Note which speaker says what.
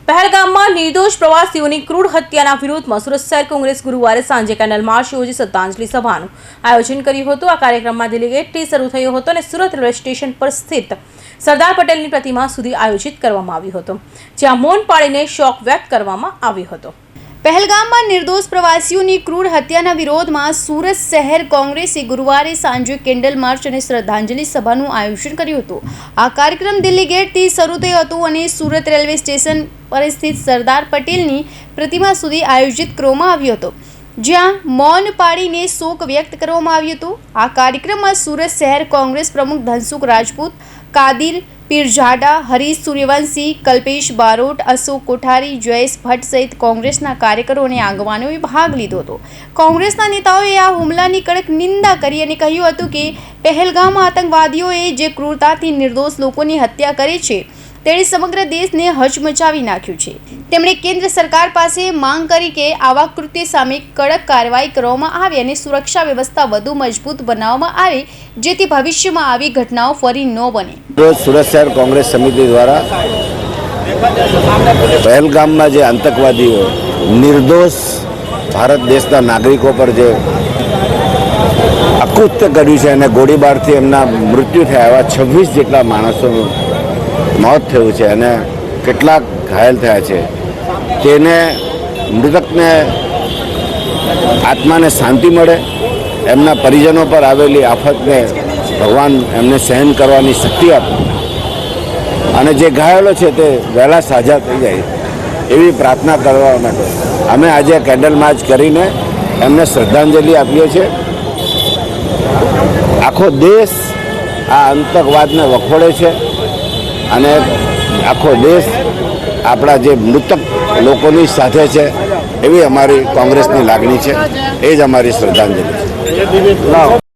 Speaker 1: પહેલગામમાં નિર્દોષ પ્રવાસીઓની ક્રૂર હત્યાના વિરોધમાં સુરત શહેર કોંગ્રેસ ગુરુવારે સાંજે કેન્ડલ માર્ચ યોજી શ્રદ્ધાંજલિ સભાનું આયોજન કર્યું હતું। આ કાર્યક્રમમાં ડેલિગેટથી શરૂ થયો હતો અને સુરત રેલવે સ્ટેશન પર સ્થિત સરદાર પટેલની પ્રતિમા સુધી આયોજિત કરવામાં આવ્યું હતું, જ્યાં મૌન પાળીને શોક વ્યક્ત કરવામાં આવ્યો હતો। પહેલગામમાં નિર્દોષ પ્રવાસીઓની ક્રૂર હત્યાના વિરોધમાં સુરત શહેર કોંગ્રેસે ગુરુવારે સાંજે કેન્ડલ માર્ચ અને શ્રદ્ધાંજલિ સભાનું આયોજન કર્યું હતું। આ કાર્યક્રમ દિલ્હી ગેટથી શરૂ થયો હતો અને સુરત રેલવે સ્ટેશન પર સ્થિત સરદાર પટેલની પ્રતિમા સુધી આયોજિત કરવામાં આવ્યો હતો, જ્યાં મૌન પાળીને શોક વ્યક્ત કરવામાં આવ્યો હતો। આ કાર્યક્રમમાં સુરત શહેર કોંગ્રેસ પ્રમુખ ધનસુખ રાજપૂત, કાદિર પીરજાડા, હરીશ સૂર્યવંશી, કલ્પેશ બારોટ, અશોક કોઠારી, જયેશ ભટ્ટ સહિત કોંગ્રેસના કાર્યકરો અને આગેવાનોએ ભાગ લીધો હતો। કોંગ્રેસના નેતાઓએ આ હુમલાની કડક નિંદા કરી અને કહ્યું હતું કે પહેલગામ આતંકવાદીઓએ જે ક્રૂરતાથી નિર્દોષ લોકોની હત્યા કરી છે તેણે સમગ્ર દેશને હચમચાવી નાખ્યું છે। તેમણે કેન્દ્ર સરકાર પાસે માંગ કરી કે આવા કૃત્ય સામે કડક કાર્યવાહી કરવામાં આવે અને સુરક્ષા વ્યવસ્થા વધુ મજબૂત બનાવવામાં આવે, જેથી ભવિષ્યમાં આવી ઘટનાઓ ફરી ન બને।
Speaker 2: સુરત શહેર કોંગ્રેસ સમિતિ દ્વારા પહેલગામમાં જે આતંકવાદીઓ નિર્દોષ ભારત દેશના નાગરિકો પર જે અકૃત્ય કર્યું છે અને ગોળીબારથી એમના મૃત્યુ થયા, એવા 26 જેટલા માણસોનું મોત થયું છે અને કેટલાક ઘાયલ થયા છે। તેને મૃતકને આત્માને શાંતિ મળે, એમના પરિજનો પર આવેલી આફતને ભગવાન એમને સહન કરવાની શક્તિ આપે અને જે ઘાયલો છે તે વહેલા સાજા થઈ જાય એવી પ્રાર્થના કરવા માટે અમે આજે કેન્ડલ માર્ચ કરીને એમને શ્રદ્ધાંજલિ આપીએ છીએ। આખો દેશ આ આતંકવાદને વખોડે છે અને આખો દેશ આપણા જે મૃતક લોકોની સાથે છે એવી અમારી કોંગ્રેસની લાગણી છે, એ જ અમારી શ્રદ્ધાંજલિ છે।